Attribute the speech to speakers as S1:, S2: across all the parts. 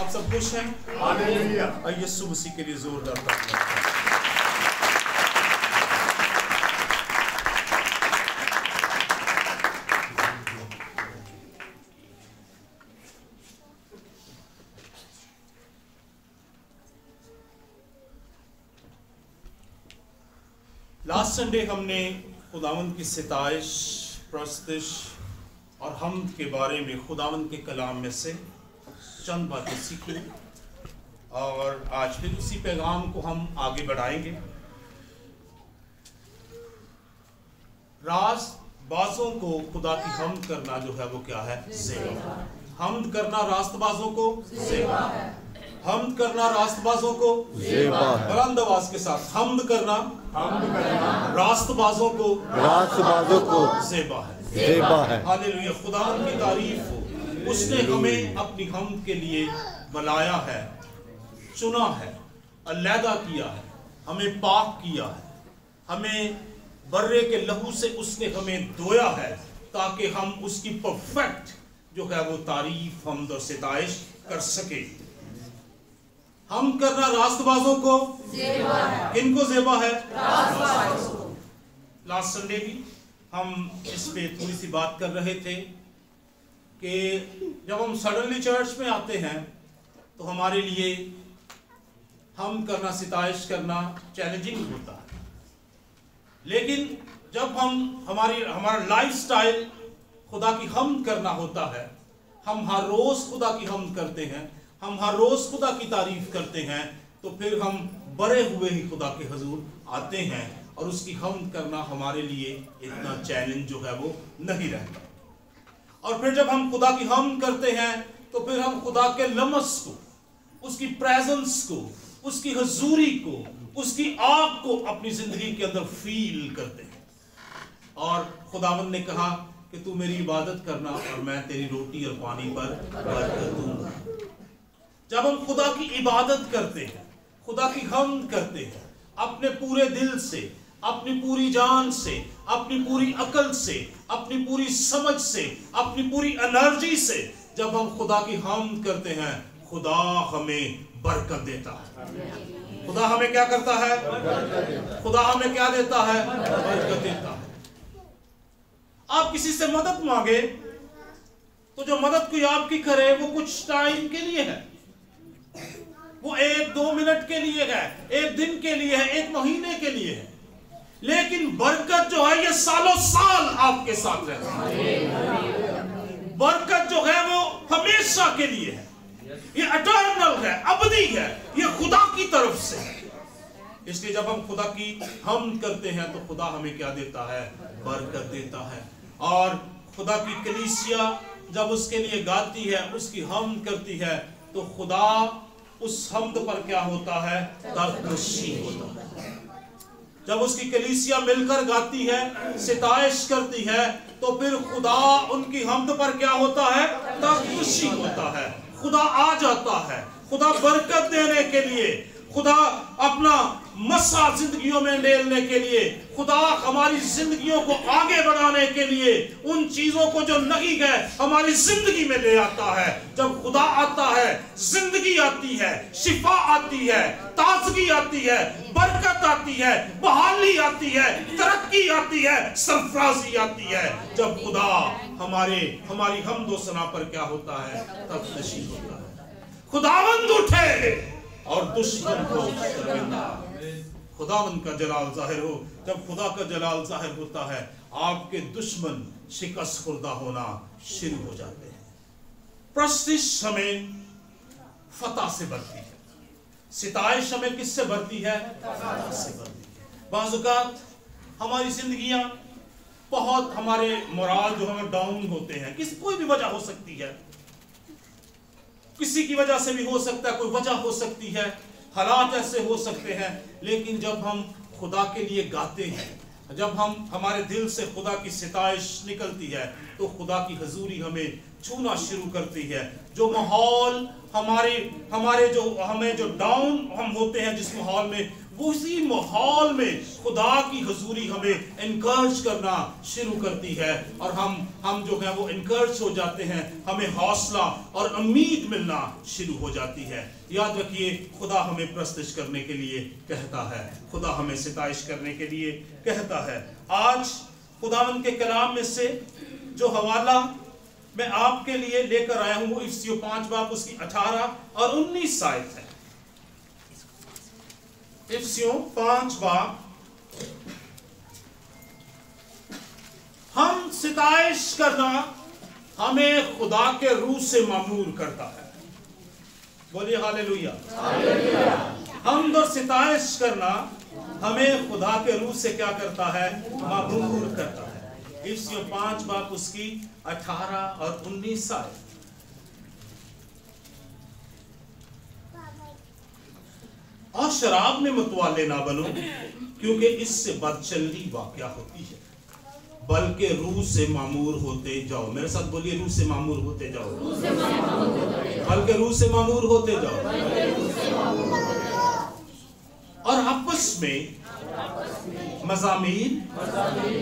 S1: آپ سب خوش ہیں؟
S2: ہاللیلویا۔
S1: آئیے یسوع مسیح کے لیے زوردار تعریف۔ لاسٹ سنڈے ہم نے خداوند کی ستائش، پرستش اور حمد کے بارے میں خداوند کے کلام میں سے چند باتیں سیکھی، اور آج پھر اسی پیغام کو ہم آگے بڑھائیں گے۔ راست بازوں کو خدا کی حمد کرنا جو ہے وہ کیا ہے؟ زیبا۔ حمد کرنا راست بازوں کو زیبا ہے۔ حمد کرنا راست بازوں کو
S2: زیبا ہے۔
S1: بلند آواز کے ساتھ حمد کرنا راست بازوں کو زیبا ہے،
S2: زیبا ہے۔
S1: ہاللیلویا، خداوند کی تعریف ہو۔ اس نے ہمیں اپنی حمد کے لیے بلایا ہے، چنا ہے، علیحدہ کیا ہے، ہمیں پاک کیا ہے، ہمیں برے کے لہو سے اس نے ہمیں دھویا ہے تاکہ ہم اس کی پرفیکٹ جو ہے وہ تعریف، حمد اور ستائش کر سکے۔ ہم کرنا راست بازوں کو زیبا ہے۔ کن کو زیبا ہے؟ راست بازوں کو۔ لاسٹ سنڈے بھی ہم اس پہ تھوڑی سی بات کر رہے تھے کہ جب ہم سڈنلی چرچ میں آتے ہیں تو ہمارے لیے ہم کرنا، ستائش کرنا چیلنجنگ ہوتا ہے، لیکن جب ہمارا لائف سٹائل خدا کی حمد کرنا ہوتا ہے، ہم ہر روز خدا کی حمد کرتے ہیں، ہم ہر روز خدا کی تعریف کرتے ہیں، تو پھر ہم برے ہوئے ہی خدا کے حضور آتے ہیں اور اس کی حمد کرنا ہمارے لیے اتنا چیلنج جو ہے وہ نہیں رہتا۔ اور پھر جب ہم خدا کی حمد کرتے ہیں تو پھر ہم خدا کے لمس کو، اس کی پریزنس کو، اس کی حضوری کو، اس کی آگ کو اپنی زندگی کے اندر فیل کرتے ہیں۔ اور خداوند نے کہا کہ تو میری عبادت کرنا اور میں تیری روٹی اور پانی پر برکت دوں گا۔ جب ہم خدا کی عبادت کرتے ہیں، خدا کی حمد کرتے ہیں، اپنے پورے دل سے، اپنی پوری جان سے، اپنی پوری عقل سے، اپنی پوری سمجھ سے، اپنی پوری انرجی سے جب ہم خدا کی حمد کرتے ہیں، خدا ہمیں برکت دیتا ہے۔ خدا ہمیں کیا کرتا ہے؟ خدا ہمیں کیا دیتا ہے؟ برکت دیتا ہے۔ آپ کسی سے مدد مانگے تو جو مدد کوئی آپ کی کرے وہ کچھ ٹائم کے لیے ہے، وہ 1-2 منٹ کے لیے ہے، 1 دن کے لیے ہے، 1 مہینے کے لیے ہے، لیکن برکت جو ہے یہ سالوں سال آپ کے ساتھ رہتا ہے۔ برکت جو ہے وہ ہمیشہ کے لیے ہے، یہ اٹرنل ہے، ابدی ہے، یہ خدا کی طرف سے ہے۔ اس لیے جب ہم خدا کی حمد کرتے ہیں تو خدا ہمیں کیا دیتا ہے؟ برکت دیتا ہے۔ اور خدا کی کلیسیا جب اس کے لیے گاتی ہے، اس کی حمد کرتی ہے، تو خدا اس حمد پر کیا ہوتا ہے؟ ترکشی ہوتا ہے۔ جب اس کی کلیسیا مل کر گاتی ہے، ستائش کرتی ہے، تو پھر خدا ان کی حمد پر کیا ہوتا ہے؟ ترکشی ہوتا ہے۔ خدا آ جاتا ہے، خدا برکت دینے کے لیے، خدا اپنا مسا زندگیوں میں ڈالنے کے لیے، خدا ہماری زندگیوں کو آگے بڑھانے کے لیے ان چیزوں کو جو نہیں ہے ہماری زندگی میں لے آتا ہے۔ جب خدا آتا ہے، زندگی آتی ہے، شفا آتی ہے، تازگی آتی ہے، برکت آتی ہے، بحالی آتی ہے، ترقی آتی ہے، سرفرازی آتی ہے۔ جب خدا ہماری حمد و ثنا پر کیا ہوتا ہے؟ تفتشی ہوتا ہے۔ خداوند اٹھے اور دشمن کو شرمندہ۔ خداوند کا جلال ظاہر ہو۔ جب خدا کا جلال ظاہر ہوتا ہے، آپ کے دشمن شکست خوردہ ہونا شروع ہو جاتے ہیں۔ پرستش ہمیں فتح سے بھرتی ہے، ستائش ہمیں کس سے بھرتی ہے؟ فتح سے بھرتی ہے۔ بعض اوقات ہماری زندگیاں بہت، ہمارے مورال جو ہمیں ڈاؤن ہوتے ہیں، کوئی بھی وجہ ہو سکتی ہے، کسی کی وجہ سے بھی ہو سکتا ہے، کوئی وجہ ہو سکتی ہے، حالات ایسے ہو سکتے ہیں، لیکن جب ہم خدا کے لیے گاتے ہیں، جب ہمارے دل سے خدا کی ستائش نکلتی ہے، تو خدا کی حضوری ہمیں چھونا شروع کرتی ہے۔ جو ماحول ہمیں جو ڈاؤن ہم ہوتے ہیں جس ماحول میں، उसी माहौल में खुदा की हुजूरी हमें इनकरेज करना शुरू करती है, और हम जो है वो इनकरेज हो जाते हैं, हमें हौसला और उम्मीद मिलना शुरू हो जाती है। याद रखिए, खुदा हमें प्रस्तुत करने के लिए कहता है, खुदा हमें सिताइश करने के लिए कहता है। आज खुदावंद के कलाम में से जो हवाला मैं आपके लिए लेकर आया हूं वो इफिसियों 5 बाब उसकी 18 और 19 आयत है। इफिसियों 5 बाब। हम सिताइश करना हमें खुदा के रूह से मामूर करता है। बोलिए हालेलुया। हम और सिताइश करना हमें खुदा के रूह से क्या करता है? मामूर करता है। इफिसियों 5 बाब उसकी 18 और 19 आयत। और शराब में मतवाले ना बनो, क्योंकि इससे बदचलनी वाक़या होती है, बल्कि रूह से मामूर होते जाओ। मेरे साथ बोलिए, रूह से मामूर होते जाओ। बल्कि रूह से मामूर होते जाओ। और आपस में मज़ामीर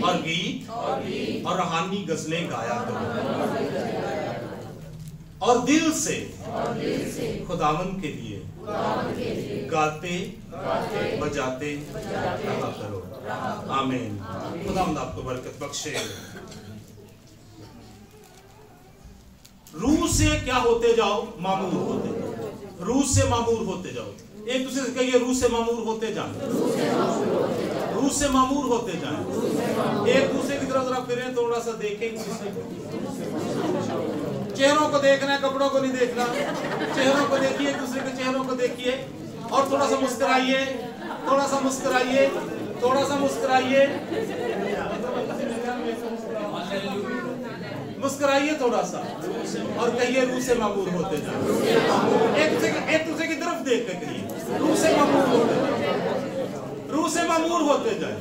S1: और गीत और रूहानी गज़लें गाया करो, और दिल से खुदावंद के लिए गाते बजाते रहा करो। आमीन। खुदावंद आपको बरकत बख्शे। रूह से क्या होते जाओ? मामूर होते जाओ। रूह से मामूर होते जाओ। एक दूसरे से कहिए, रूह से मामूर होते जाए। रूह से मामूर होते जाए। एक दूसरे की तरफ जरा फिरें, थोड़ा सा देखें। चेहरों को देखना है, कपड़ों को नहीं देखना। चेहरों को देखिए, एक दूसरे के चेहरों को देखिए, और थोड़ा सा मुस्कुराइए, थोड़ा सा मुस्कुराइए, थोड़ा सा मुस्कुराइए, मुस्कुराइए थोड़ा सा, और कहिए, रूह से मामूर होते जाए। एक दूसरे की तरफ देख कर कहिए, रूह से मामूर होते जाए। रूह से मामूर होते जाए।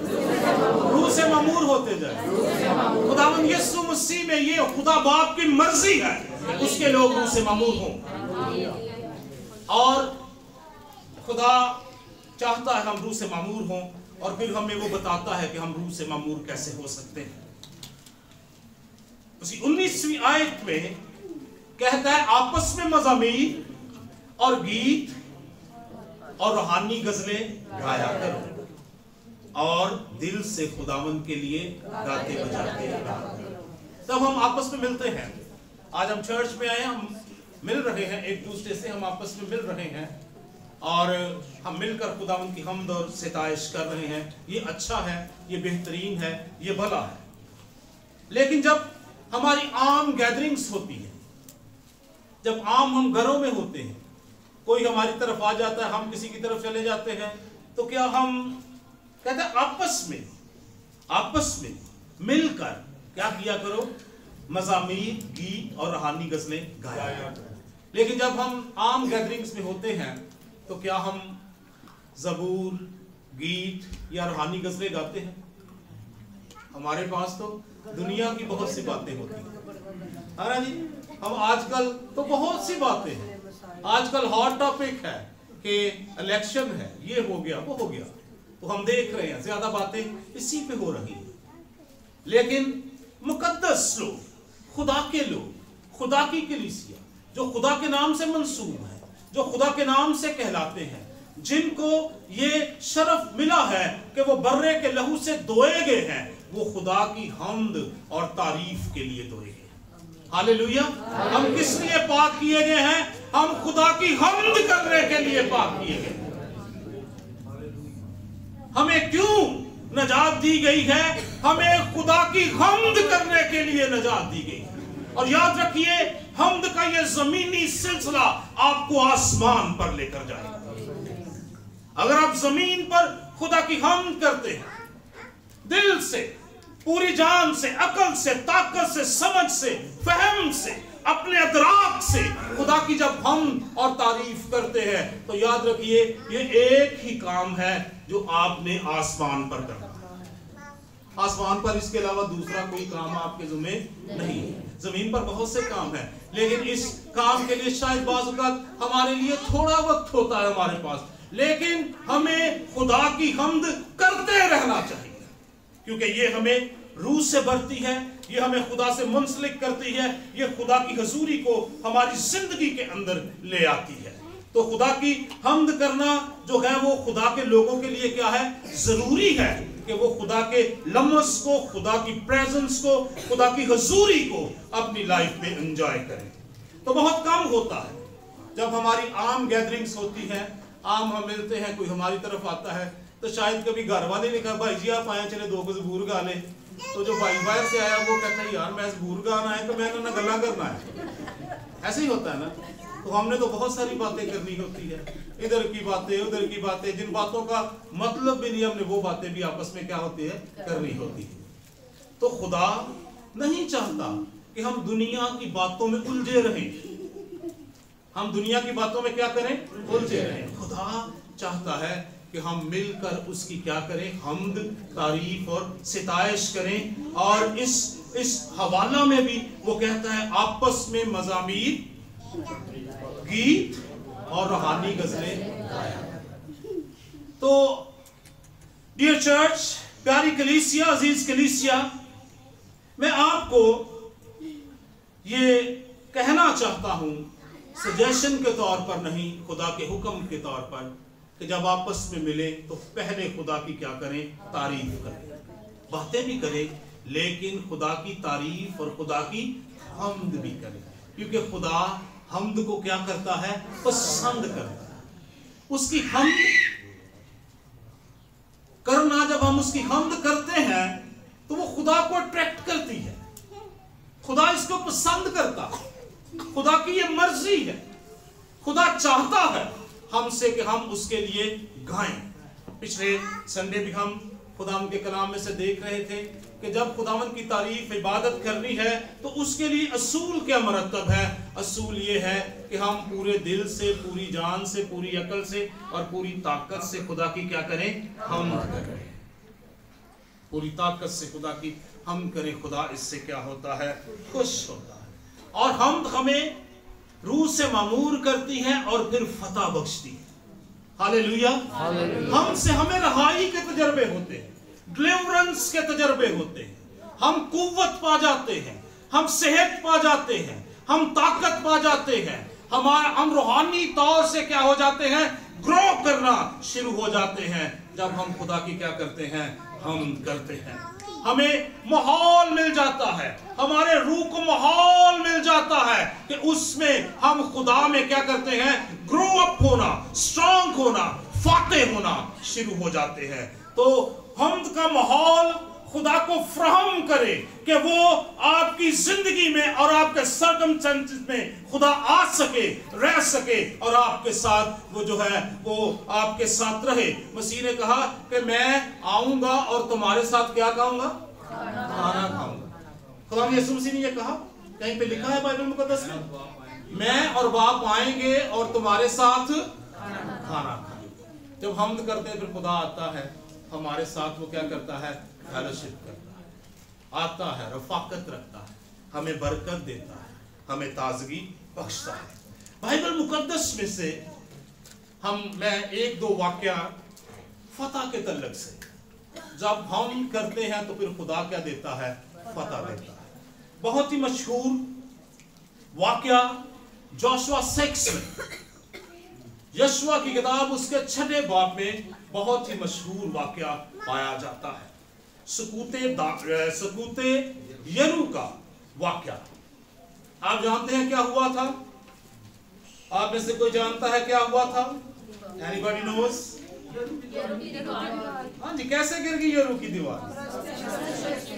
S1: रूह से मामूर होते जाए। खुदावंद यीशु मसीह में ये खुदा बाप की मर्जी है, उसके लोग रूह से मामूर हों। और खुदा चाहता है हम रूह से मामूर हों, और फिर हमें वो बताता है कि हम रूह से मामूर कैसे हो सकते हैं। उसी 19वीं आयत में कहता है, आपस में मज़ामीर और गीत और रूहानी गज़लें गाया करो, और दिल से खुदावंद के लिए गाते बजाते रहा करो। तब हम आपस में मिलते हैं। आज हम चर्च में आए, हम मिल रहे हैं एक दूसरे से, हम आपस में मिल रहे हैं, और हम मिलकर खुदावंद की हम्द और सिताइश कर रहे हैं। ये अच्छा है, ये बेहतरीन है, ये भला है। लेकिन जब हमारी आम गैदरिंग्स होती है, जब आम हम घरों में होते हैं, कोई हमारी तरफ आ जाता है, हम किसी की तरफ चले जाते हैं, तो क्या हम कहते हैं आपस में मिलकर क्या किया करो? मज़ामीर, गीत और रूहानी गज़लें गाया। लेकिन जब हम आम गैदरिंग्स में होते हैं, तो क्या हम ज़बूर, गीत या रूहानी गज़लें गाते हैं? हमारे पास तो दुनिया की बहुत सी बातें होती हैं, है ना जी। हम आजकल तो बहुत सी बातें हैं। आजकल हॉट टॉपिक है कि इलेक्शन है, ये हो गया, वो हो गया, तो हम देख रहे हैं ज्यादा बातें इसी पे हो रही हैं। लेकिन मुकद्दस लोग, खुदा के लोग, खुदा की कलीसिया, जो खुदा के नाम से मंसूब है, जो खुदा के नाम से कहलाते हैं, जिनको ये शरफ मिला है कि वो बर्रे के लहू से धोए गए हैं, वो खुदा की हम्द और तारीफ के लिए धोए गए। हालेलुया। हम किस लिए पाक किए गए हैं? हम खुदा की हम्द करने के लिए पाक किए गए। हमें क्यों नजात दी गई है? हमें खुदा की हम्द करने के लिए नजात दी गई है। और याद रखिए, हम्द का ये जमीनी सिलसिला आपको आसमान पर लेकर जाएगा। अगर आप जमीन पर खुदा की हम्द करते हैं, दिल से, पूरी जान से, अकल से, ताकत से, समझ से, फहम से, अपने अदराक से खुदा की जब हम और तारीफ करते हैं, तो याद रखिए ये एक ही काम है जो आपने आसमान पर करना है। आसमान पर इसके अलावा दूसरा कोई काम आपके जुम्मे नहीं है। जमीन पर बहुत से काम है, लेकिन इस काम के लिए शायद बाज़ औक़ात हमारे लिए थोड़ा वक्त होता है हमारे पास, لیکن ہمیں خدا کی حمد کرتے رہنا چاہیے، کیونکہ یہ ہمیں روح سے بھرتی ہے، یہ ہمیں خدا سے منسلک کرتی ہے، یہ خدا کی حضوری کو ہماری زندگی کے اندر لے آتی ہے۔ تو خدا کی حمد کرنا جو ہے وہ خدا کے لوگوں کے لیے کیا ہے؟ ضروری ہے کہ وہ خدا کے لمس کو، خدا کی پریزنس کو، خدا کی حضوری کو اپنی لائف میں انجوائے کریں۔ تو بہت کم ہوتا ہے جب ہماری عام گیدرنگز ہوتی ہیں، عام ہم ملتے ہیں، کوئی ہماری طرف آتا ہے تو شاید کبھی گھر والے نے کہا بھائی جی آپ آئے چلے دو زبور گا لیں، تو جو بھائی باہر سے آیا وہ کہتا ہے یار میں زبور گانا ہے تو میں نے نہ گلا کرنا ہے، ایسے ہی ہوتا ہے نا۔ تو ہم نے تو بہت ساری باتیں کرنی ہوتی ہے، ادھر کی باتیں ادھر کی باتیں، جن باتوں کا مطلب بھی نہیں، ہم نے وہ باتیں بھی آپس میں کیا ہوتی ہے؟ کرنی ہوتی ہے۔ تو خدا نہیں چاہتا کہ ہم دنیا کی باتوں میں الجھے رہیں، ہم دنیا کی باتوں میں کیا کریں؟ الجھے رہیں۔ خدا چاہتا ہے کہ ہم مل کر اس کی کیا کریں؟ حمد، تعریف اور ستائش کریں۔ اور اس حوالہ میں بھی وہ کہتا ہے آپس میں مزامیر، گیت اور روحانی غزلیں گایا۔ تو ڈیئر چرچ، پیاری کلیسیا، عزیز کلیسیا، میں آپ کو یہ کہنا چاہتا ہوں سجیشن کے طور پر نہیں، خدا کے حکم کے طور پر، کہ جب آپس میں ملیں تو پہلے خدا کی کیا کریں؟ تعریف کریں، باتیں بھی کریں لیکن خدا کی تعریف اور خدا کی حمد بھی کریں، کیونکہ خدا حمد کو کیا کرتا ہے؟ پسند کرتا ہے۔ اس کی حمد کرنا، جب ہم اس کی حمد کرتے ہیں تو وہ خدا کو اٹریکٹ کرتی ہے، خدا اس کو پسند کرتا ہے، خدا کی یہ مرضی ہے، خدا چاہتا ہے ہم سے کہ ہم اس کے لیے گائیں۔ پچھلے سنڈے بھی ہم خداوند کے کلام میں سے دیکھ رہے تھے کہ جب خداوند کی تعریف، عبادت کرنی ہے تو اس کے لیے اصول کیا مرتب ہے؟ اصول یہ ہے کہ ہم پورے دل سے، پوری جان سے، پوری عقل سے اور پوری طاقت سے خدا کی کیا کریں؟ حمد کریں، پوری طاقت سے خدا کی حمد کریں۔ خدا اس سے کیا ہوتا ہے؟ خوش ہوتا ہے۔ اور حمد ہمیں روح سے معمور کرتی ہے اور پھر فتح بخشتی ہے۔ ہاللیلویا۔ ہم سے ہمیں رہائی کے تجربے ہوتے ہیں، ڈیلیورنس کے تجربے ہوتے ہیں، ہم قوت پا جاتے ہیں، ہم صحت پا جاتے ہیں، ہم طاقت پا جاتے ہیں، ہم روحانی طور سے کیا ہو جاتے ہیں؟ گرو کرنا شروع ہو جاتے ہیں جب ہم خدا کی کیا کرتے ہیں؟ حمد کرتے ہیں۔ ہمیں ماحول مل جاتا ہے، ہمارے روح کو ماحول مل جاتا ہے کہ اس میں ہم خدا میں کیا کرتے ہیں؟ گرو اپ ہونا، اسٹرانگ ہونا، فاتح ہونا شروع ہو جاتے ہیں۔ تو حمد کا ماحول خدا کو فراہم کرے کہ وہ آپ کی زندگی میں اور آپ کے سرکمسٹنسز میں خدا آ سکے، رہ سکے اور آپ کے ساتھ وہ جو ہے وہ آپ کے ساتھ رہے۔ مسیح نے کہا کہ میں آؤں گا اور تمہارے ساتھ کیا کھاؤں گا؟ کھانا کھاؤں گا۔ خدا یسوع مسیح نے یہ کہا، کہیں پہ لکھا ہے بائبل مقدس میں اور باپ آئیں گے اور تمہارے ساتھ کھانا کھائیں گے۔ جب حمد کرتے ہیں پھر خدا آتا ہے ہمارے ساتھ، وہ کیا کرتا ہے؟ فیلوشپ کرتا ہے، آتا ہے، رفاقت رکھتا ہے، ہمیں برکت دیتا ہے، ہمیں تازگی بخشتا ہے۔ بائبل مقدس میں سے میں ایک دو واقعہ فتح کے تعلق سے، جب ہم کرتے ہیں تو پھر خدا کیا دیتا ہے؟ فتح دیتا ہے۔ بہت ہی مشہور واقعہ جوشوا 6 میں، یشوع کی کتاب اس کے 6 باب میں بہت ہی مشہور واقعہ پایا جاتا ہے، سقوط یرو کا واقعہ۔ آپ جانتے ہیں کیا ہوا تھا؟ آپ میں سے کوئی جانتا ہے کیا ہوا تھا؟ Anybody knows؟ ہاں جی، کیسے گر گئی یرو کی دیوار؟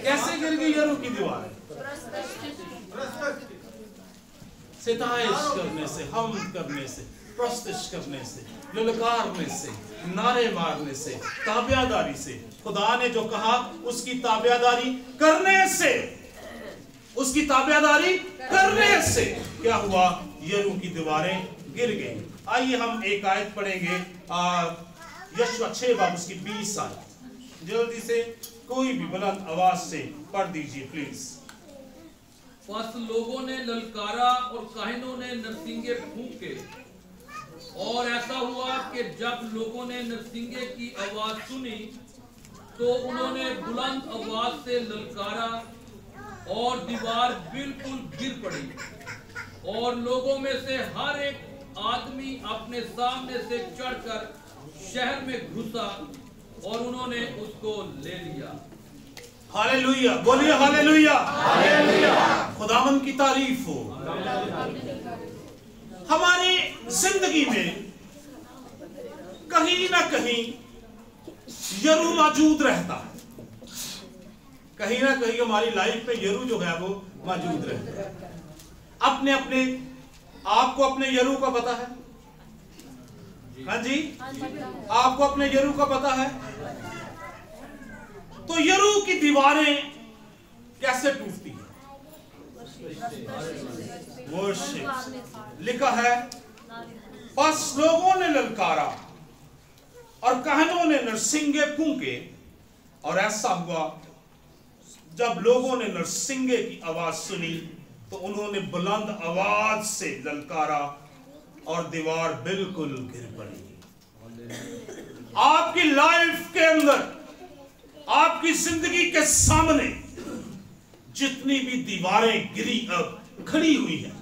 S1: کیسے گر گئی یرو کی دیوار؟ ستائش کرنے سے، حمد کرنے سے، پرستش کرنے سے، للکارنے سے، نعرے مارنے سے، تابعداری سے۔ خدا نے جو کہا اس کی تابعداری کرنے سے، اس کی تابعداری کرنے سے کیا ہوا؟ یرو کی دیواریں گر گئیں۔ آئیے ہم ایک آیت پڑھیں گے، یشوع 6 باب اس کی 20 آیت، جلدی سے کوئی بھی بلند آواز سے پڑھ دیجئے پلیز۔
S3: پس لوگوں نے للکارا اور کاہنوں نے نرسنگے پھونکے، اور ایسا ہوا کہ कि जब लोगों ने नरसिंगे की आवाज सुनी तो उन्होंने बुलंद आवाज से ललकारा और दीवार बिल्कुल गिर पड़ी और लोगों में से हर एक आदमी अपने सामने से चढ़कर शहर में घुसा और उन्होंने उसको ले लिया।
S1: हालेलुया, बोलिए हालेलुया, हालेलुया। खुदावंद की तारीफ हो। हमारी जिंदगी में कहीं ना कहीं यरू मौजूद रहता है, कहीं ना कहीं हमारी लाइफ में यरू जो है वो मौजूद रहता है। अपने अपने आपको अपने यरू का पता है? हाँ जी, आपको अपने यरू का पता है? तो यरू की दीवारें कैसे टूटती हैं? वर्शिप। लिखा है, बस लोगों ने ललकारा और कहनों ने नरसिंगे फूंके, और ऐसा हुआ जब लोगों ने नरसिंगे की आवाज सुनी तो उन्होंने बुलंद आवाज से ललकारा और दीवार बिल्कुल गिर पड़ी। आपकी लाइफ के अंदर, आपकी जिंदगी के सामने जितनी भी दीवारें गिरी अब खड़ी हुई हैं,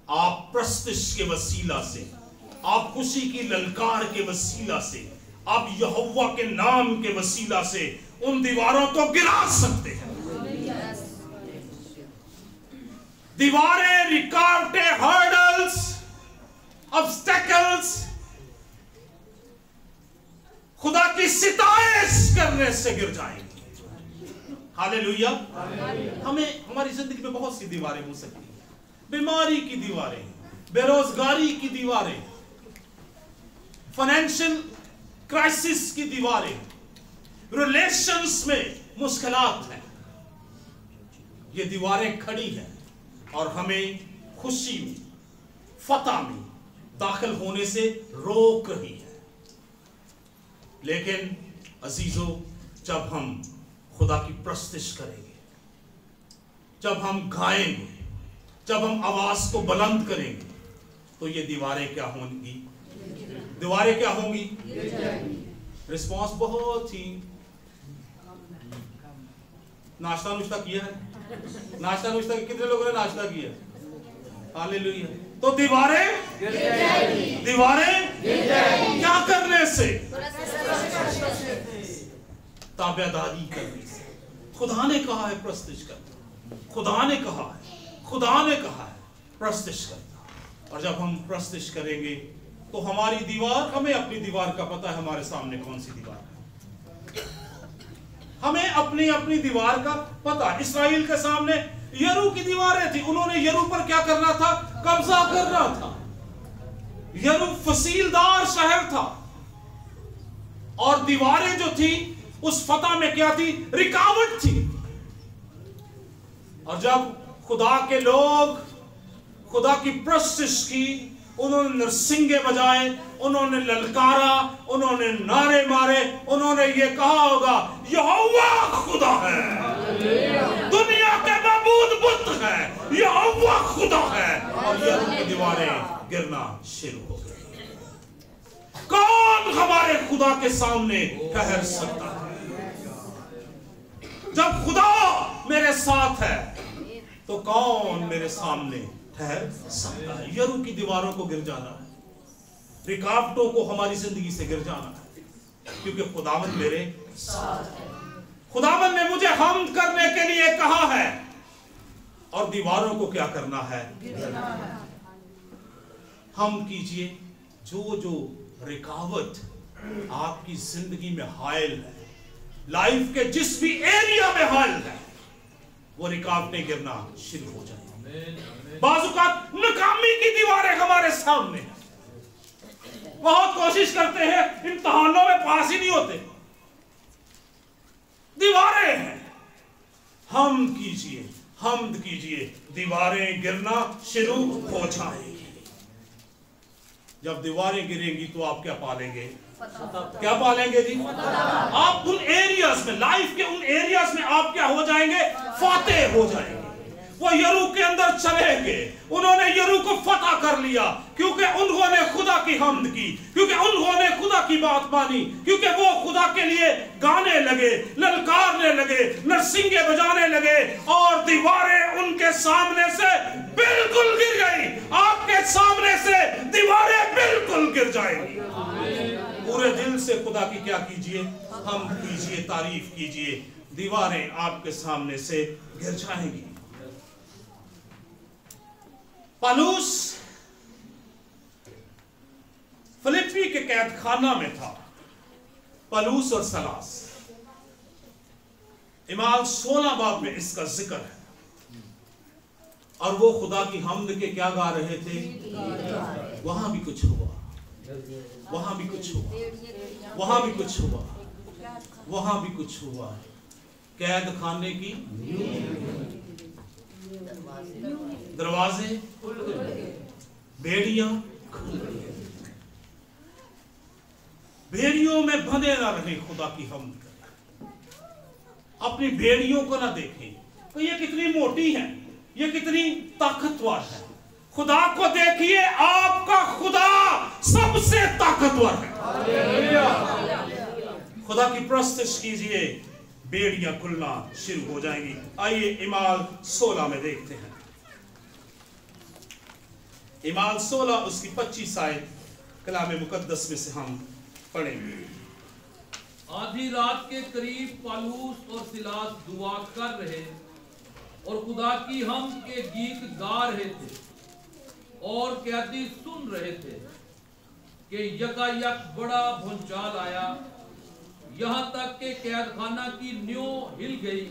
S1: आप प्रस्तिश के वसीला से, आप खुशी की ललकार के वसीला से, आप यहोवा के नाम के वसीला से उन दीवारों को गिरा सकते हैं। दीवारें, रुकावटें, हर्डल्स, ऑब्स्टेकल्स खुदा की सिताइश करने से गिर जाएंगी। हालेलुया। हमें हमारी जिंदगी में बहुत सी दीवारें हो सकती हैं। बीमारी की दीवारें, बेरोजगारी की दीवारें, फाइनेंशियल क्राइसिस की दीवारें, रिलेशंस में मुश्किलात हैं। ये दीवारें खड़ी हैं और हमें खुशी में, फतह में दाखिल होने से रोक रही है। लेकिन अजीजों, जब हम खुदा की प्रस्तिश करेंगे, जब हम गाएंगे, जब हम आवाज को बुलंद करेंगे, तो ये दीवारें क्या होंगी? दीवारें क्या होंगी? रिस्पॉन्स बहुत ही। नाश्ता नुश्ता किया है? नाश्ता नुश्ता कितने लोगों ने नाश्ता किया? हालेलुया। तो दीवारें क्या करने से? ताबेदारी करने से। खुदा ने कहा है प्रस्तिश करना, खुदा ने कहा है प्रस्तिश करना। और जब हम प्रस्तिश करेंगे तो हमारी दीवार, हमें अपनी दीवार का पता है हमारे सामने कौन सी दीवार है। हमें अपनी अपनी दीवार का पता। इस्राएल के सामने यरू की दीवारें थी, उन्होंने यरू पर क्या करना था? कब्जा करना था। यरू फसीलदार शहर था और दीवारें जो थी उस फतह में क्या थी? रुकावट थी। और जब खुदा के लोग खुदा की प्रस्तिश की, उन्होंने नरसिंगे बजाए, उन्होंने ललकारा, उन्होंने नारे मारे, उन्होंने ये कहा होगा, यहोवा खुदा है, दुनिया के मबूद बुत है, यहोवा खुदा है। और यरू की दीवारें गिरना शुरू हो गई। कौन हमारे खुदा के सामने ठहर सकता है? जब खुदा मेरे साथ है तो कौन मेरे सामने ठहर सकता है? यरू की दीवारों को गिर जाना है, रुकावटों को हमारी जिंदगी से गिर जाना है, क्योंकि खुदावंद मेरे साथ है। खुदावंद ने मुझे हमद करने के लिए कहा है और दीवारों को क्या करना है? हम कीजिए जो जो रुकावट आपकी जिंदगी में हायल है, लाइफ के जिस भी एरिया में हायल है, वो रुकावटें गिरना शुरू हो जाए। बाजुकात नाकामी की दीवारें हमारे सामने हैं। बहुत कोशिश करते हैं, इम्तिहानों में पास ही नहीं होते। दीवारें हैं, हमद कीजिए, दीवारें गिरना शुरू हो जाएंगी। जब दीवारें गिरेंगी तो आप क्या पालेंगे? क्या पालेंगे जी? आप उन एरियाज में, लाइफ के उन एरियाज में आप क्या हो जाएंगे? फातेह हो जाएंगे। वो यरू के अंदर चले गए, उन्होंने यरू को फतह कर लिया। क्योंकि उन्होंने खुदा की हमद की, क्योंकि उन्होंने खुदा की बात मानी, क्योंकि वो खुदा के लिए गाने लगे, ललकारने लगे, नरसिंगे बजाने लगे और दीवारें उनके सामने से बिल्कुल गिर गई। आपके सामने से दीवारें बिल्कुल गिर जाएंगी। पूरे दिल से खुदा की क्या कीजिए, हम कीजिए, तारीफ कीजिए, दीवारें आपके सामने से गिर जाएंगी। पौलुस फिलिप्पी के कैद खाना में था, पौलुस और सलास। इमाल 16 बाब में इसका जिक्र है। और वो खुदा की हमद के क्या गा रहे थे? वहां भी कुछ हुआ, वहां भी कुछ हुआ, वहां भी कुछ हुआ, वहां भी कुछ हुआ। कैद खाने की दरवाजे, बेड़ियां खुल गई। भेड़ियों में बंधे ना रहे, खुदा की हमद करें, अपनी भेड़ियों को ना देखें तो ये कितनी मोटी है, ये कितनी ताकतवर है। खुदा को देखिए, आपका खुदा सबसे ताकतवर है। खुदा की प्रस्तुति कीजिए, बेड़ियां खुलना शुरू हो जाएंगी। आइए इमाल 16 में देखते हैं। इमाल 16 उसकी 25 आयत कलाम मुकद्दस में से हम पढ़ेंगे।
S3: आधी रात के करीब पौलुस और सिलास दुआ कर रहे और खुदा की हम के गीत गा रहे थे और कैदी सुन रहे थे कि यकायक बड़ा भूचाल आया, यहाँ तक कि कैद खाना की न्यों हिल गई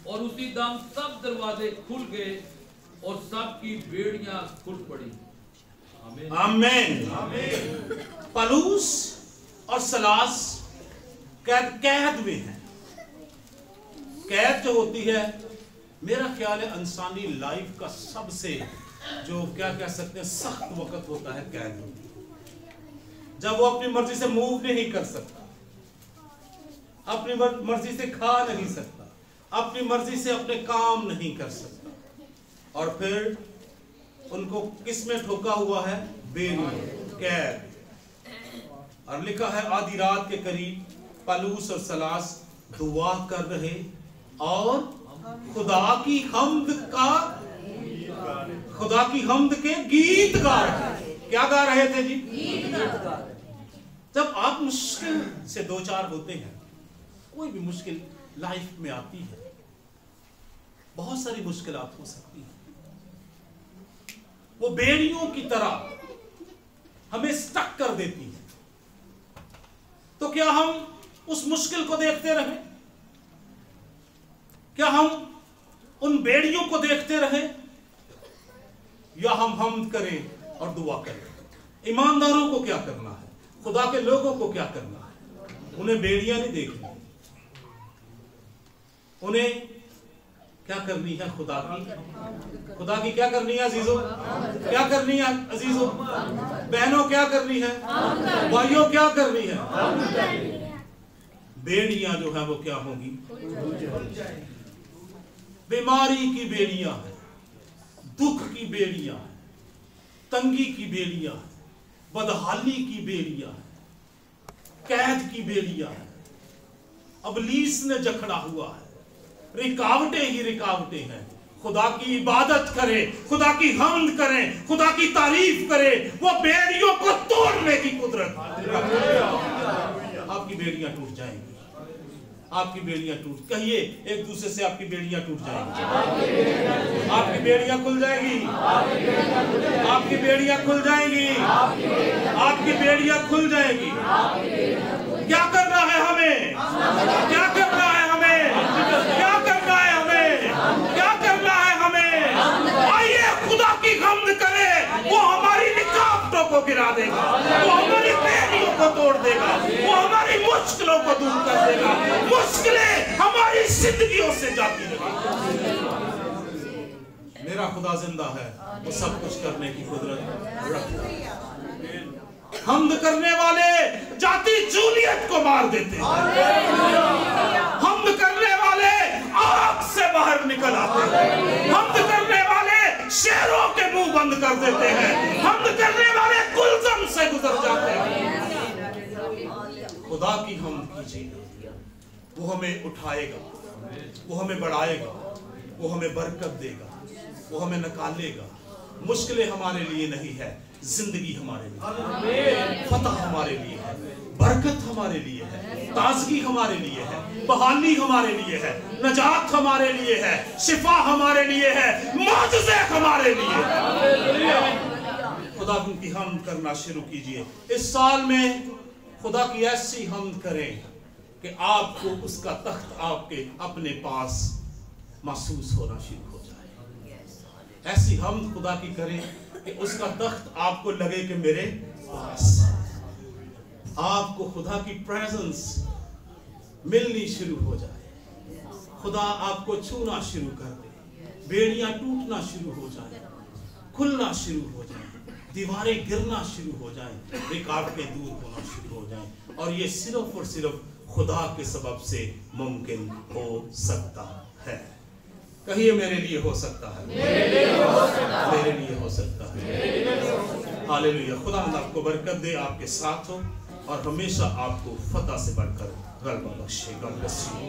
S3: और उसी दम सब दरवाजे खुल गए और सब की बेड़ियां खुल पड़ी।
S1: आमीन। पौलुस और सलास कैद में है। कैद जो होती है, मेरा ख्याल है इंसानी लाइफ का सबसे जो क्या कह सकते हैं सख्त वक्त होता है कैद, जब वो अपनी मर्जी से मूव नहीं कर सकता, अपनी मर्जी से खा नहीं सकता, अपनी मर्जी से अपने काम नहीं कर सकता। और फिर उनको किस में ठोका हुआ है? बेड़ी, कैद। और लिखा है आधी रात के करीब पौलुस और सलास दुआ कर रहे और खुदा की हमद के गीत गा रहे। क्या गा रहे थे जी? जब आप मुश्किल से दो चार होते हैं, कोई भी मुश्किल लाइफ में आती है, बहुत सारी मुश्किलात हो सकती है, वो बेड़ियों की तरह हमें स्टक कर देती है। तो क्या हम उस मुश्किल को देखते रहे? क्या हम उन बेड़ियों को देखते रहे, या हम हमद करें और दुआ करें? ईमानदारों को क्या करना है, खुदा के लोगों को क्या करना है? उन्हें बेड़ियां नहीं देखनी, उन्हें क्या करनी है? खुदा की क्या करनी है अजीजों? क्या करनी है अजीजों? बहनों क्या करनी है? भाइयों क्या करनी है? बेड़ियां जो है वो क्या होंगी? बीमारी की बेड़ियां है, दुख की बेड़ियां है, तंगी की बेड़ियां है, बदहाली की बेड़ियां है, कैद की बेड़ियां है, इब्लीस ने जकड़ा हुआ है, रिकावटें ही रिकावटें हैं। खुदा की इबादत करें, खुदा की हमद करें, खुदा की तारीफ करें, वो बेड़ियों को तोड़ने की कुदरत। आपकी बेड़ियां टूट जाएंगी, आपकी बेड़ियां टूट, कहिए एक दूसरे से, आपकी बेड़ियां टूट जाएंगी, आपकी बेड़ियां खुल जाएंगी, आपकी बेड़ियां खुल जाएंगी, आपकी बेड़ियां खुल जाएंगी। क्या करना है हमें? क्या करना है हमें? क्या करना है हमें? क्या करना है हमें? आइए खुदा की हमद करें, वो हमारी निकावटों को गिरा देगा, वो हमारी बेड़ियों को तोड़ देगा, वो हमारी मुश्किलों को दूर कर देगा, मुश्किलें हमारी जिंदगियों से जाती रहेंगी। मेरा खुदा जिंदा है, वो सब कुछ करने की कुदरत रखता है। हमद करने वाले जाति जूलियत को मार देते हैं, हमद करने वाले आग से बाहर निकल आते हैं, हमद करने वाले शेरों के मुंह बंद कर देते हैं, हमद करने वाले कुलजम से गुजर जाते हैं। खुदा की हमद कीजिए, वो हमें उठाएगा, वो हमें बढ़ाएगा, वो हमें बरकत देगा, वो हमें निकालेगा। मुश्किलें हमारे लिए नहीं है, जिंदगी हमारे लिए, फतह हमारे लिए है, बरकत हमारे लिए है, ताजगी हमारे लिए है, बहाली हमारे लिए है, नजात हमारे लिए है, शिफा हमारे लिए है, मुआजिज़े हमारे लिए है। खुदा की हमद करना शुरू कीजिए। इस साल में खुदा की ऐसी हमद करें कि आपको उसका तख्त आपके अपने पास महसूस होना शुरू हो जाए। ऐसी हमद खुदा की करें कि उसका तख्त आपको लगे कि मेरे पास, आपको खुदा की प्रेजेंस मिलनी शुरू हो जाए, खुदा आपको छूना शुरू कर दे, बेड़ियां टूटना शुरू हो जाए, खुलना शुरू हो जाए, दीवारें गिरना शुरू हो जाए, रुकावटें दूर होना शुरू हो जाए। और ये सिर्फ और सिर्फ खुदा के सबब से मुमकिन हो सकता है। कहिए मेरे लिए हो सकता है, मेरे लिए हो सकता है। हालेलुया। खुदा आपको बरकत दे, आपके साथ हो और हमेशा आपको फतह से बढ़कर गलबा बख्शे। God bless you.